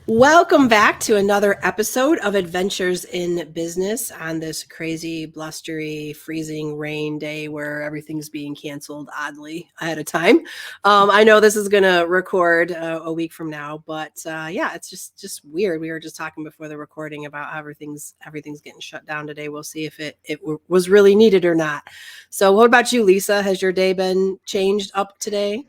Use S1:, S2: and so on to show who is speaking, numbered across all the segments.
S1: Welcome back to another episode of Adventures in Business on this crazy, blustery, freezing rain day where everything's being canceled oddly ahead of time. I know this is going to record a week from now, but yeah, it's just weird. We were just talking before the recording about how everything's getting shut down today. We'll see if it was really needed or not. So, what about you, Lisa? Has your day been changed up today?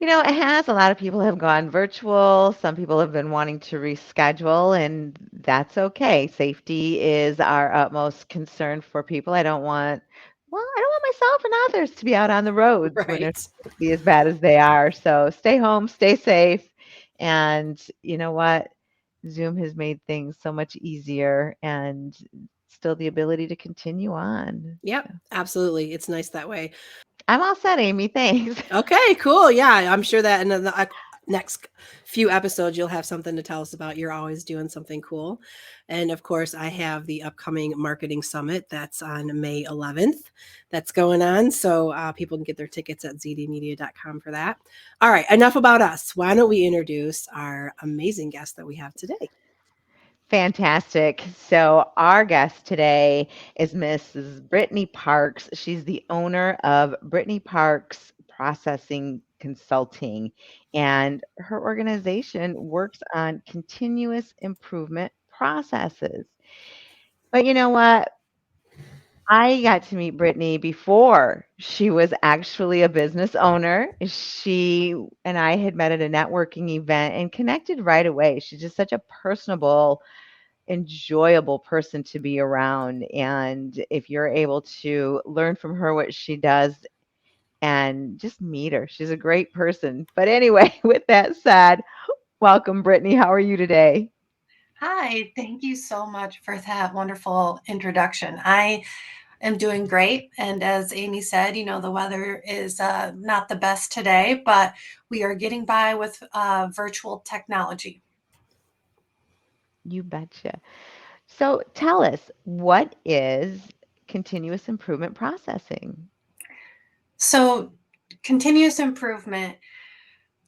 S2: It has. A lot of people have gone virtual. Some people have been wanting to reschedule, and that's okay. Safety is our utmost concern for people. I don't want myself and others to be out on the roads when it's
S1: Right.
S2: supposed to be as bad as they are. So stay home, stay safe. And you know what? Zoom has made things so much easier and still the ability to continue on.
S1: Yep, absolutely. It's nice that way.
S2: I'm all set, Amy. Thanks.
S1: Okay, cool. Yeah, I'm sure that in the next few episodes, you'll have something to tell us about. You're always doing something cool. And of course, I have the upcoming marketing summit that's on May 11th that's going on. So people can get their tickets at zdmedia.com for that. All right, enough about us. Why don't we introduce our amazing guest that we have today?
S2: Fantastic. So, our guest today is Mrs. Brittany Parks. She's the owner of Brittany Parks Processing Consulting, and her organization works on continuous improvement processes. But you know what? I got to meet Brittany before she was actually a business owner. She and I had met at a networking event and connected right away. She's just such a personable, enjoyable person to be around. And if you're able to learn from her what she does and just meet her, she's a great person. But anyway, with that said, welcome, Brittany. How are you today?
S3: Hi, thank you so much for that wonderful introduction. I am doing great. And as Amy said, the weather is not the best today, but we are getting by with virtual technology.
S2: You betcha. So tell us, what is continuous improvement processing?
S3: So, continuous improvement,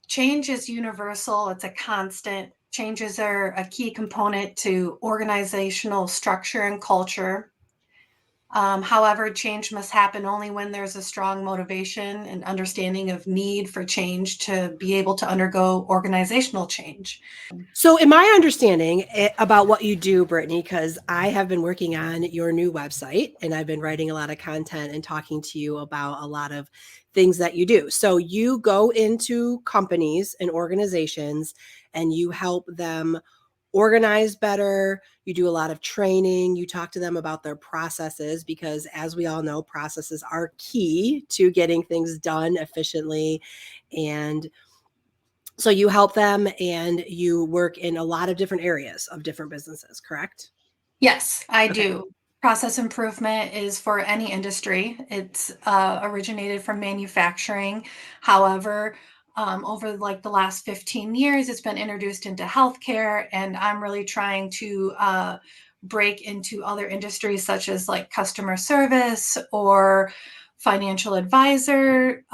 S3: change is universal, it's a constant. Changes are a key component to organizational structure and culture. However, change must happen only when there's a strong motivation and understanding of need for change to be able to undergo organizational change.
S1: So, in my understanding about what you do, Brittany, because I have been working on your new website and I've been writing a lot of content and talking to you about a lot of things that you do. So, you go into companies and organizations and you help them organize better. You do a lot of training. You talk to them about their processes because, as we all know, processes are key to getting things done efficiently. And so you help them and you work in a lot of different areas of different businesses, correct?
S3: Yes, I
S1: Okay.
S3: do. Process improvement is for any industry. It's originated from manufacturing. However, over like the last 15 years, it's been introduced into healthcare, and I'm really trying to break into other industries such as like customer service or financial advisor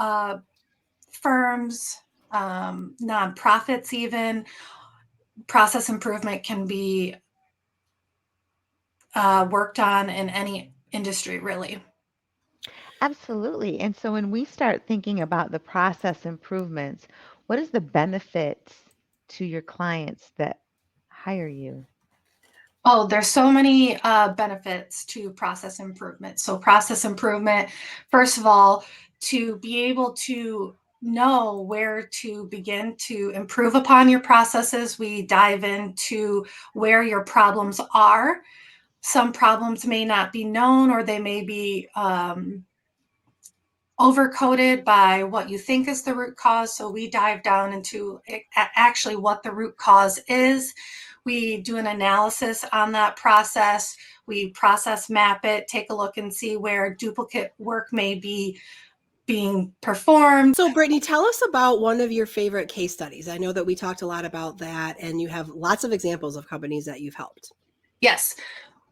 S3: firms, nonprofits, even. Process improvement can be worked on in any industry, really.
S2: Absolutely. And so when we start thinking about the process improvements, what is the benefits to your clients that hire you?
S3: Oh, there's so many benefits to process improvement. So, process improvement, first of all, to be able to know where to begin to improve upon your processes, we dive into where your problems are. Some problems may not be known, or they may be overcoded by what you think is the root cause. So we dive down into actually what the root cause is. We do an analysis on that process. We process map it, take a look and see where duplicate work may be being performed.
S1: So, Brittany, tell us about one of your favorite case studies. I know that we talked a lot about that, and you have lots of examples of companies that you've helped.
S3: Yes.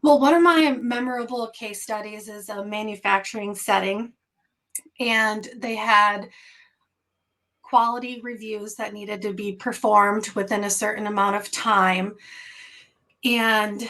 S3: Well, one of my memorable case studies is a manufacturing setting, and they had quality reviews that needed to be performed within a certain amount of time. And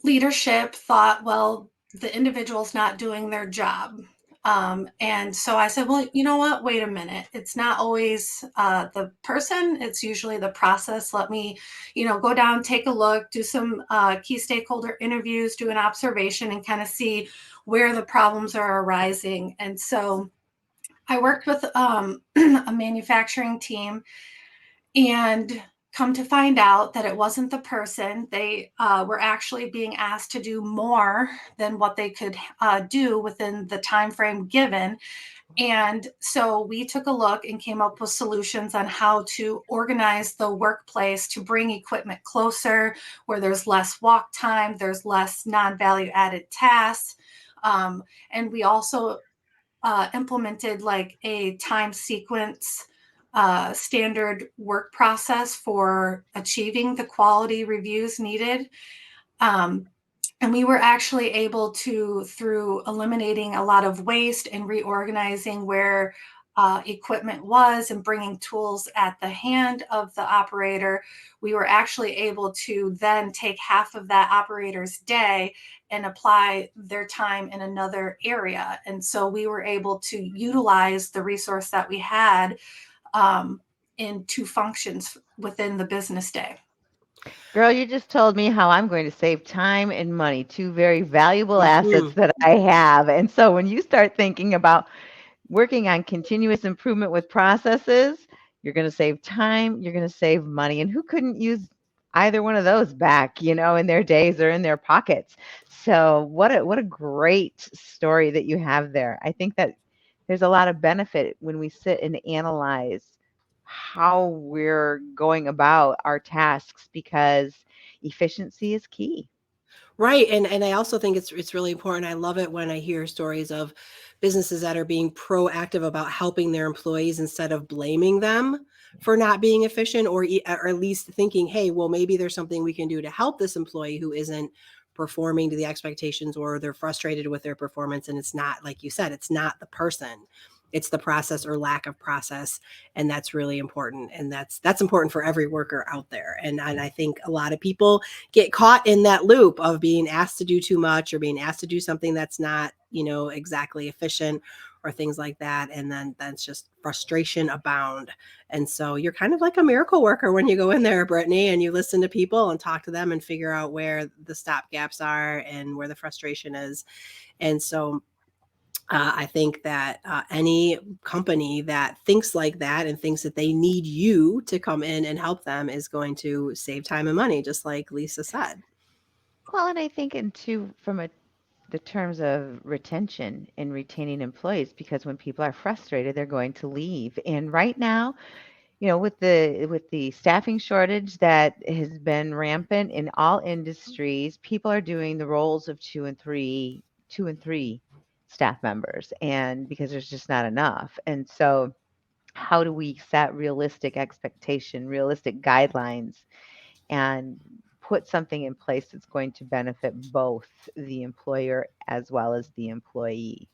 S3: leadership thought, well, the individual's not doing their job. And so I said, well, you know what? Wait a minute. It's not always the person. It's usually the process. Let me, go down, take a look, do some key stakeholder interviews, do an observation, and kind of see where the problems are arising. And so I worked with a manufacturing team, and come to find out that it wasn't the person. They were actually being asked to do more than what they could do within the time frame given. And so we took a look and came up with solutions on how to organize the workplace to bring equipment closer, where there's less walk time, there's less non-value added tasks. And we also implemented like a time sequence standard work process for achieving the quality reviews needed. And we were actually able to, through eliminating a lot of waste and reorganizing where equipment was and bringing tools at the hand of the operator, we were actually able to then take half of that operator's day and apply their time in another area. And so we were able to utilize the resource that we had in two functions within the business day.
S2: Girl, you just told me how I'm going to save time and money, two very valuable assets that I have. And so when you start thinking about working on continuous improvement with processes, you're going to save time, you're going to save money. And who couldn't use either one of those back, in their days or in their pockets? So what a great story that you have there. I think that there's a lot of benefit when we sit and analyze how we're going about our tasks, because efficiency is key.
S1: Right. And I also think it's really important. I love it when I hear stories of businesses that are being proactive about helping their employees instead of blaming them for not being efficient, or at least thinking, hey, well, maybe there's something we can do to help this employee who isn't performing to the expectations, or they're frustrated with their performance. And it's not, like you said, it's not the person. It's the process or lack of process. And that's really important. And that's important for every worker out there. And I think a lot of people get caught in that loop of being asked to do too much, or being asked to do something that's not, exactly efficient, or things like that. And then that's just frustration abound. And so you're kind of like a miracle worker when you go in there, Brittany, and you listen to people and talk to them and figure out where the stop gaps are and where the frustration is. And so I think that any company that thinks like that and thinks that they need you to come in and help them is going to save time and money, just like Lisa said.
S2: Well, and I think from the terms of retention and retaining employees, because when people are frustrated, they're going to leave. And right now, with the staffing shortage that has been rampant in all industries, people are doing the roles of two and three staff members, and because there's just not enough. And so how do we set realistic expectation, realistic guidelines, and put something in place that's going to benefit both the employer as well as the employee?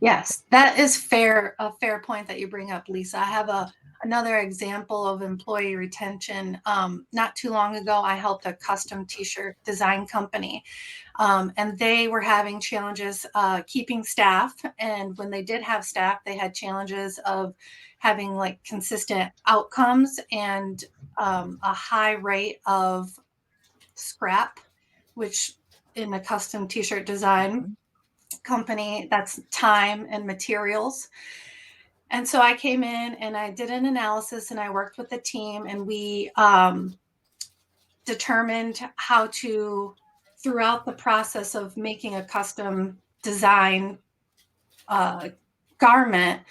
S3: Yes, that is a fair point that you bring up, Lisa. I have another example of employee retention. Not too long ago, I helped a custom t-shirt design company, and they were having challenges keeping staff. And when they did have staff, they had challenges of having like consistent outcomes and a high rate of scrap, which in a custom t-shirt design company, that's time and materials. And so I came in and I did an analysis, and I worked with the team, and we determined how to, throughout the process of making a custom design garment,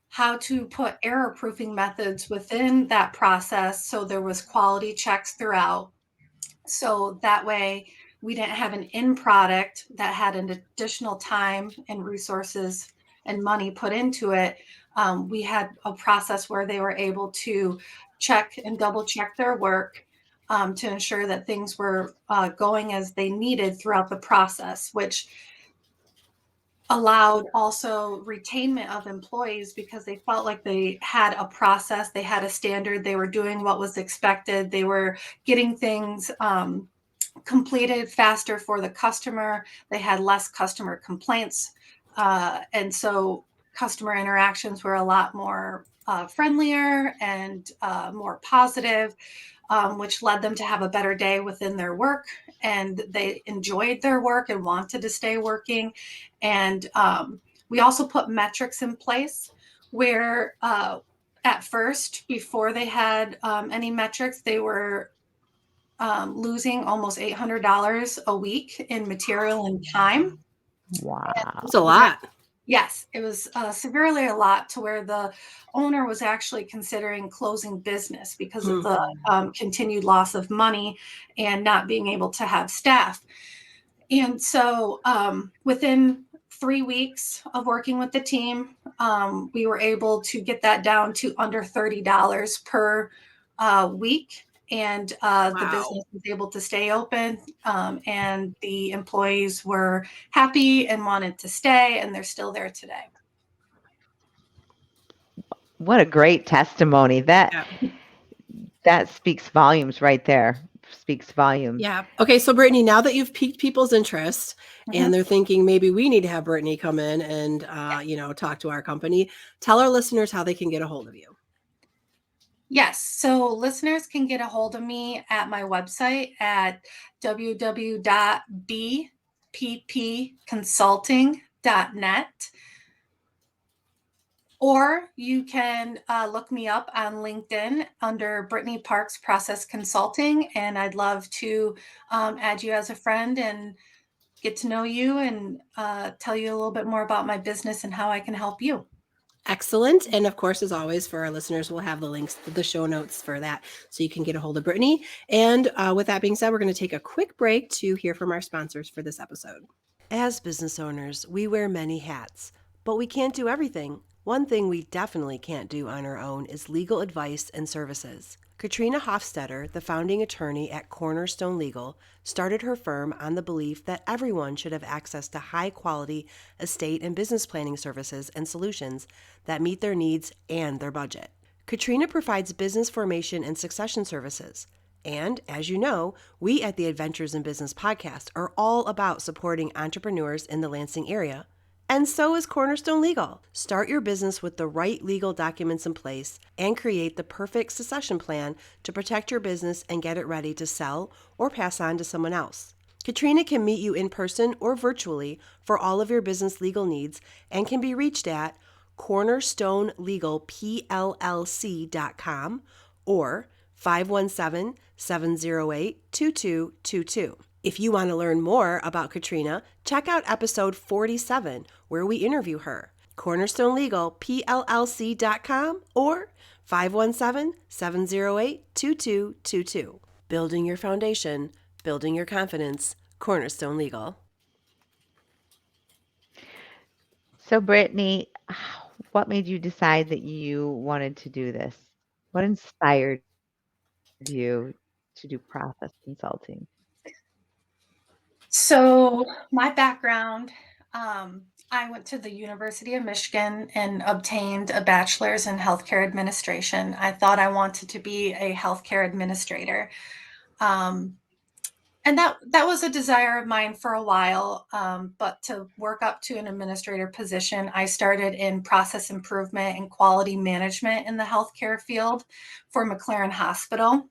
S3: how to put error proofing methods within that process, so there was quality checks throughout. So that way we didn't have an end product that had an additional time and resources and money put into it. We had a process where they were able to check and double check their work to ensure that things were going as they needed throughout the process, which allowed also retainment of employees because they felt like they had a process, they had a standard, they were doing what was expected, they were getting things completed faster for the customer, they had less customer complaints, and so customer interactions were a lot more friendlier and more positive, which led them to have a better day within their work. And they enjoyed their work and wanted to stay working. And we also put metrics in place where at first, before they had any metrics, they were losing almost $800 a week in material and time.
S2: Wow.
S1: It's a lot.
S3: Yes, it was severely a lot to where the owner was actually considering closing business because of the continued loss of money and not being able to have staff. And so within 3 weeks of working with the team, we were able to get that down to under $30 per week. And the business was able to stay open, and the employees were happy and wanted to stay, and they're still there today.
S2: What a great testimony. That speaks volumes right there. Speaks volumes.
S1: Yeah. Okay. So, Brittany, now that you've piqued people's interest and they're thinking maybe we need to have Brittany come in and, talk to our company, tell our listeners how they can get a hold of you.
S3: Yes. So listeners can get a hold of me at my website at www.bppconsulting.net. Or you can look me up on LinkedIn under Brittany Parks Process Consulting. And I'd love to add you as a friend and get to know you and tell you a little bit more about my business and how I can help you.
S1: Excellent. And of course, as always, for our listeners, we'll have the links to the show notes for that so you can get a hold of Brittany. And with that being said, we're going to take a quick break to hear from our sponsors for this episode. As business owners, we wear many hats, but we can't do everything. One thing we definitely can't do on our own is legal advice and services. Katrina Hofstetter, the founding attorney at Cornerstone Legal, started her firm on the belief that everyone should have access to high-quality estate and business planning services and solutions that meet their needs and their budget. Katrina provides business formation and succession services. And as you know, we at the Adventures in Business podcast are all about supporting entrepreneurs in the Lansing area. And so is Cornerstone Legal. Start your business with the right legal documents in place and create the perfect succession plan to protect your business and get it ready to sell or pass on to someone else. Katrina can meet you in person or virtually for all of your business legal needs and can be reached at cornerstonelegalpllc.com or 517-708-2222. If you want to learn more about Katrina, check out episode 47, where we interview her. CornerstoneLegalPLLC.com or 517-708-2222. Building your foundation, building your confidence, Cornerstone Legal.
S2: So, Brittany, what made you decide that you wanted to do this? What inspired you to do process consulting?
S3: So my background, I went to the University of Michigan and obtained a bachelor's in healthcare administration. I thought I wanted to be a healthcare administrator. And that was a desire of mine for a while. But to work up to an administrator position, I started in process improvement and quality management in the healthcare field for McLaren Hospital.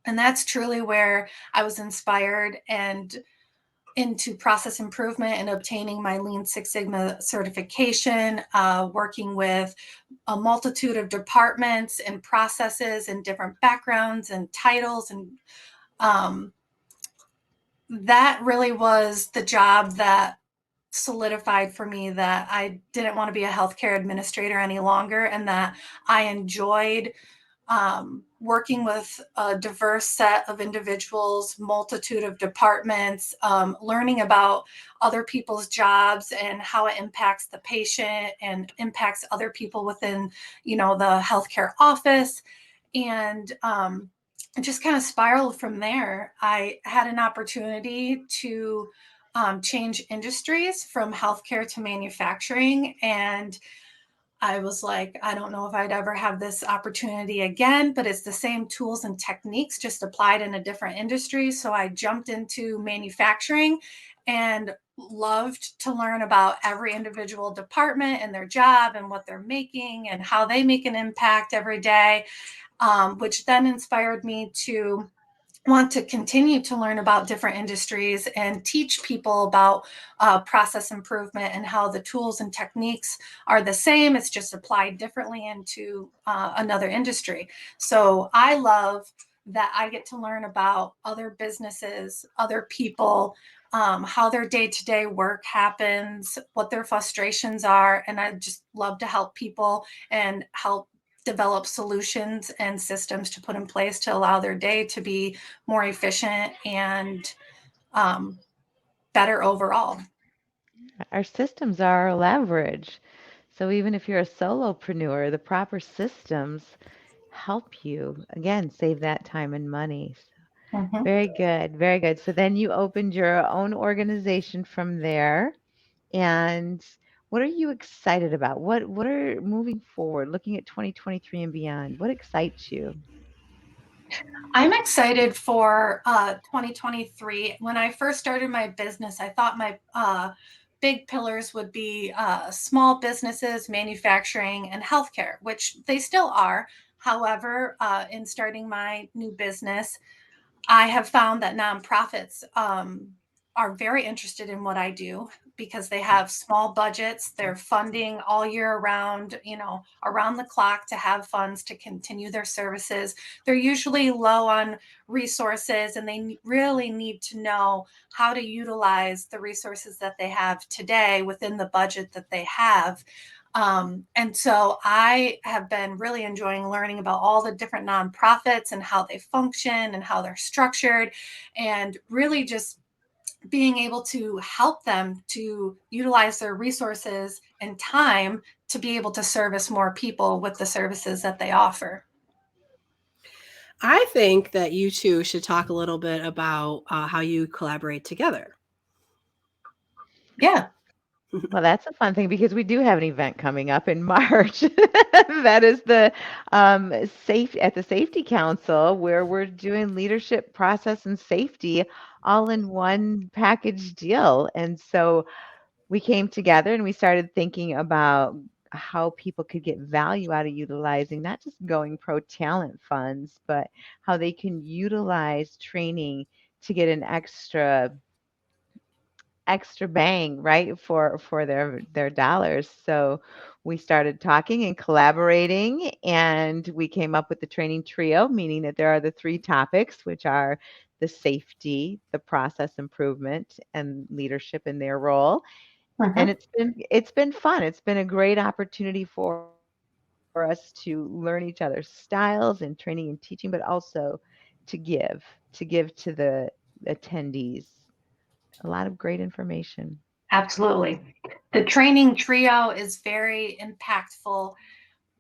S3: And that's truly where I was inspired and into process improvement and obtaining my Lean Six Sigma certification, working with a multitude of departments and processes and different backgrounds and titles. And that really was the job that solidified for me that I didn't want to be a healthcare administrator any longer, and that I enjoyed working with a diverse set of individuals, multitude of departments, learning about other people's jobs and how it impacts the patient and impacts other people within, the healthcare office. And it just kind of spiraled from there. I had an opportunity to change industries from healthcare to manufacturing. And I was like, I don't know if I'd ever have this opportunity again, but it's the same tools and techniques, just applied in a different industry. So I jumped into manufacturing and loved to learn about every individual department and their job and what they're making and how they make an impact every day, which then inspired me to want to continue to learn about different industries and teach people about process improvement and how the tools and techniques are the same. It's just applied differently into another industry. So I love that I get to learn about other businesses, other people, how their day-to-day work happens, what their frustrations are. And I just love to help people and help develop solutions and systems to put in place to allow their day to be more efficient and better overall.
S2: Our systems are our leverage. So even if you're a solopreneur, the proper systems help you, again, save that time and money.
S3: Mhm.
S2: Very good, very good. So then you opened your own organization from there. And what are you excited about? What are moving forward, looking at 2023 and beyond? What excites you?
S3: I'm excited for 2023. When I first started my business, I thought my big pillars would be small businesses, manufacturing, and healthcare, which they still are. However, in starting my new business, I have found that nonprofits are very interested in what I do because they have small budgets. They're funding all year around, around the clock to have funds to continue their services. They're usually low on resources and they really need to know how to utilize the resources that they have today within the budget that they have. And so I have been really enjoying learning about all the different nonprofits and how they function and how they're structured, and really just being able to help them to utilize their resources and time to be able to service more people with the services that they offer.
S1: I think that you two should talk a little bit about how you collaborate together.
S3: Yeah.
S2: Well, that's a fun thing because we do have an event coming up in March. That is the safe at the Safety Council, where we're doing leadership, process, and safety all in one package deal. And so we came together and we started thinking about how people could get value out of utilizing not just Going Pro talent funds, but how they can utilize training to get an extra bang, right, for their dollars. So we started talking and collaborating, and we came up with the training trio, meaning that there are the three topics, which are the safety, the process improvement, and leadership in their role. And
S3: Mhm.
S2: it's been fun. It's been a great opportunity for us to learn each other's styles and training and teaching, but also to give to the attendees a lot of great information.
S3: Absolutely. The training trio is very impactful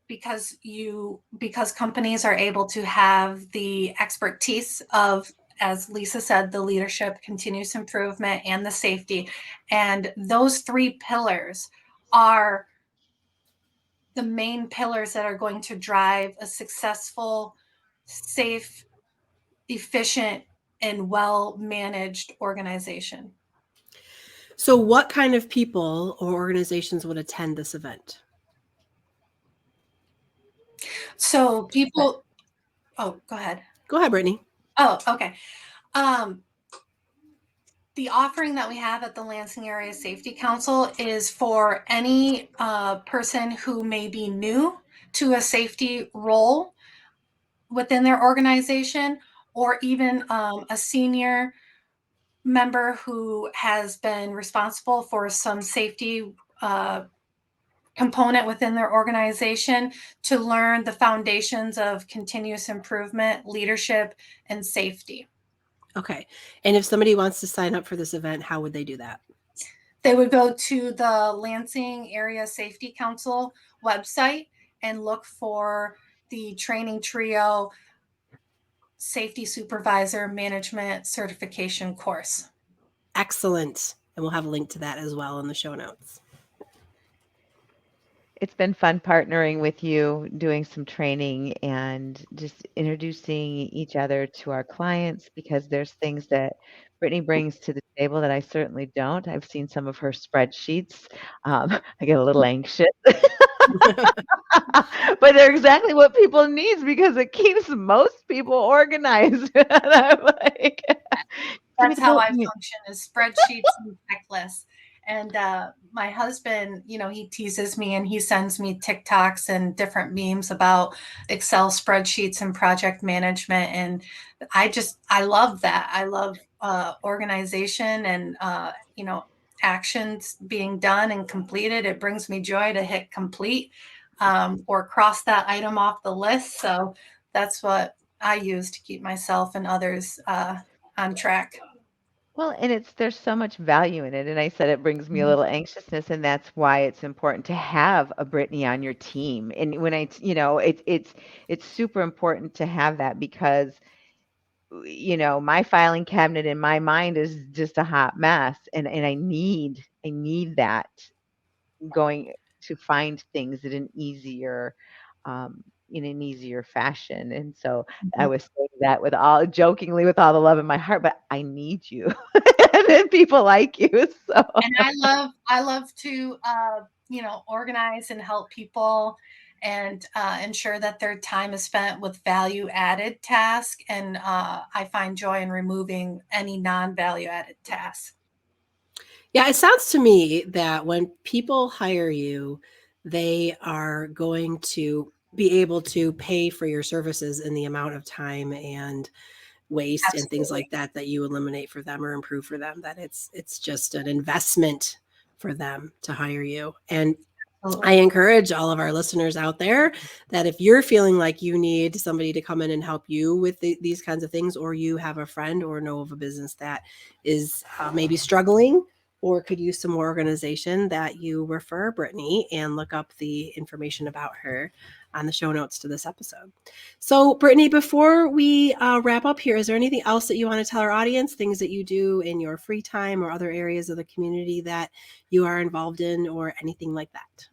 S3: because companies are able to have the expertise of, as Lisa said, the leadership, continuous improvement, and the safety. And those three pillars are the main pillars that are going to drive a successful, safe, efficient, and well managed organization.
S1: So, what kind of people or organizations would attend this event?
S3: So people, oh, go ahead.
S1: Go ahead, Brittany.
S3: Oh, okay. Um, the offering that we have at the Lansing Area Safety Council is for any person who may be new to a safety role within their organization, or even a senior member who has been responsible for some safety component within their organization, to learn the foundations of continuous improvement, leadership, and safety.
S1: Okay. And if somebody wants to sign up for this event, how would they do that?
S3: They would go to the Lansing Area Safety Council website and look for the training trio safety supervisor management certification course.
S1: Excellent. And we'll have a link to that as well in the show notes.
S2: It's been fun partnering with you, doing some training and just introducing each other to our clients, because there's things that Brittany brings to the table that I certainly don't. I've seen some of her spreadsheets. I get a little anxious, but they're exactly what people need because it keeps most people organized. And I'm like, give me
S3: That's
S2: the
S3: how
S2: bullet
S3: I
S2: point.
S3: function, is spreadsheets and checklists. And my husband, he teases me and he sends me TikToks and different memes about Excel spreadsheets and project management. And I love that. I love organization and, actions being done and completed. It brings me joy to hit complete or cross that item off the list. So that's what I use to keep myself and others on track.
S2: Well, and there's so much value in it. And I said it brings me a little anxiousness, and that's why it's important to have a Brittany on your team. And when it's super important to have that because my filing cabinet in my mind is just a hot mess, and I need that going to find things in an easier fashion. And so I was saying that with all jokingly with all the love in my heart, but I need you and then people like you. So
S3: And I love to organize and help people and ensure that their time is spent with value added task. And I find joy in removing any non value added tasks.
S1: Yeah, it sounds to me that when people hire you, they are going to be able to pay for your services in the amount of time and waste and things
S3: Absolutely.
S1: like that that you eliminate for them or improve for them, that it's just an investment for them to hire you. And I
S3: Absolutely.
S1: encourage all of our listeners out there that if you're feeling like you need somebody to come in and help you with these kinds of things, or you have a friend or know of a business that is maybe struggling or could use some more organization, that you refer Brittany and look up the information about her on the show notes to this episode. So, Brittany, before we wrap up here, is there anything else that you want to tell our audience, things that you do in your free time or other areas of the community that you are involved in, or anything like that?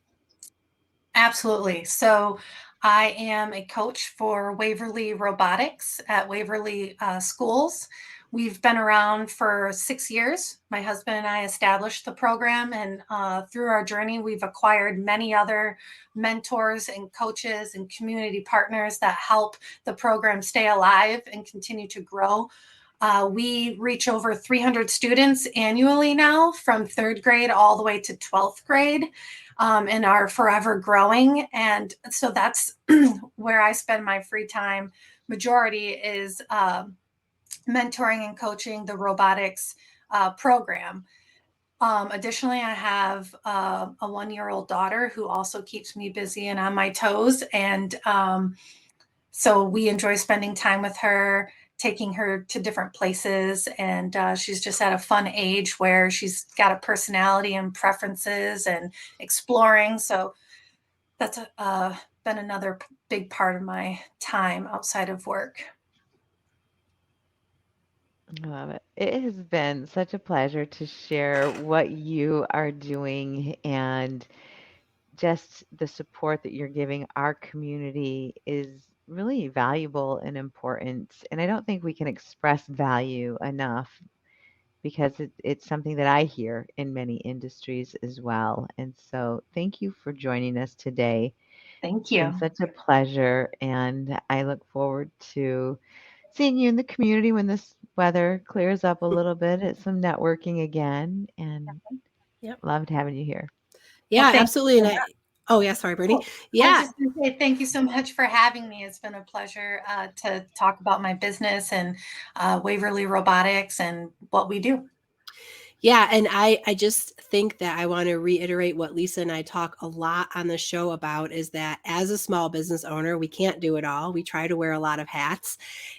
S3: Absolutely. So I am a coach for Waverly Robotics at Waverly Schools. We've been around for 6 years. My husband and I established the program, and through our journey, we've acquired many other mentors and coaches and community partners that help the program stay alive and continue to grow. We reach over 300 students annually now, from third grade all the way to 12th grade, and are forever growing. And so that's where I spend my free time. Majority is mentoring and coaching the robotics program. Additionally, I have a 1-year-old daughter who also keeps me busy and on my toes. And so we enjoy spending time with her, taking her to different places. And she's just at a fun age where she's got a personality and preferences and exploring. So that's been another big part of my time outside of work.
S2: I love it. It has been such a pleasure to share what you are doing, and just the support that you're giving our community is really valuable and important. And I don't think we can express value enough, because it's something that I hear in many industries as well. And so thank you for joining us today.
S3: Thank
S2: It's been
S3: you.
S2: such a pleasure, and I look forward to seeing you in the community when this weather clears up a little bit at some networking again, and
S1: Yep.
S2: loved having you here.
S1: Yeah,
S3: Well, thank
S1: absolutely.
S3: you.
S1: And oh yeah, sorry, Brittany.
S3: Oh, I was
S1: Yeah.
S3: just going to say thank you so much for having me. It's been a pleasure to talk about my business and Waverly Robotics and what we do.
S1: Yeah, and I just think that I want to reiterate what Lisa and I talk a lot on the show about, is that as a small business owner, we can't do it all. We try to wear a lot of hats.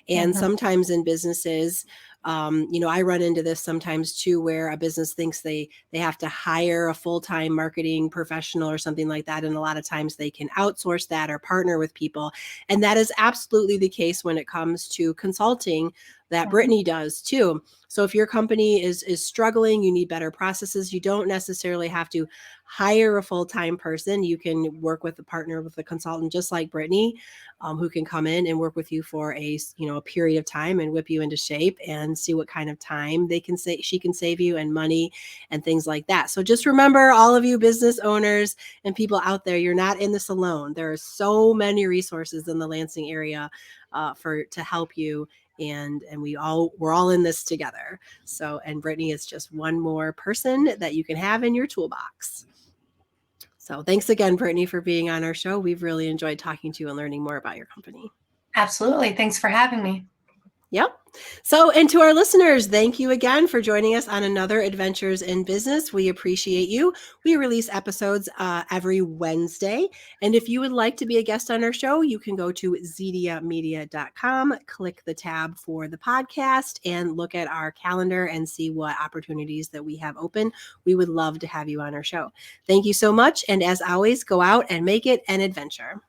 S1: And
S3: Mhm.
S1: sometimes in businesses, I run into this sometimes too, where a business thinks they have to hire a full-time marketing professional or something like that. And a lot of times they can outsource that or partner with people. And that is absolutely the case when it comes to consulting that Brittany does too. So if your company is struggling, you need better processes, you don't necessarily have to hire a full-time person. You can work with a partner, with a consultant, just like Brittany, who can come in and work with you for a period of time and whip you into shape and see what kind of time she can save you, and money and things like that. So just remember, all of you business owners and people out there, you're not in this alone. There are so many resources in the Lansing area to help you. And we're all in this together. So, and Brittany is just one more person that you can have in your toolbox. So thanks again, Brittany, for being on our show. We've really enjoyed talking to you and learning more about your company.
S3: Absolutely. Thanks for having me.
S1: Yep. So, and to our listeners, thank you again for joining us on another Adventures in Business. We appreciate you. We release episodes every Wednesday. And if you would like to be a guest on our show, you can go to zediamedia.com, click the tab for the podcast, and look at our calendar and see what opportunities that we have open. We would love to have you on our show. Thank you so much. And as always, go out and make it an adventure.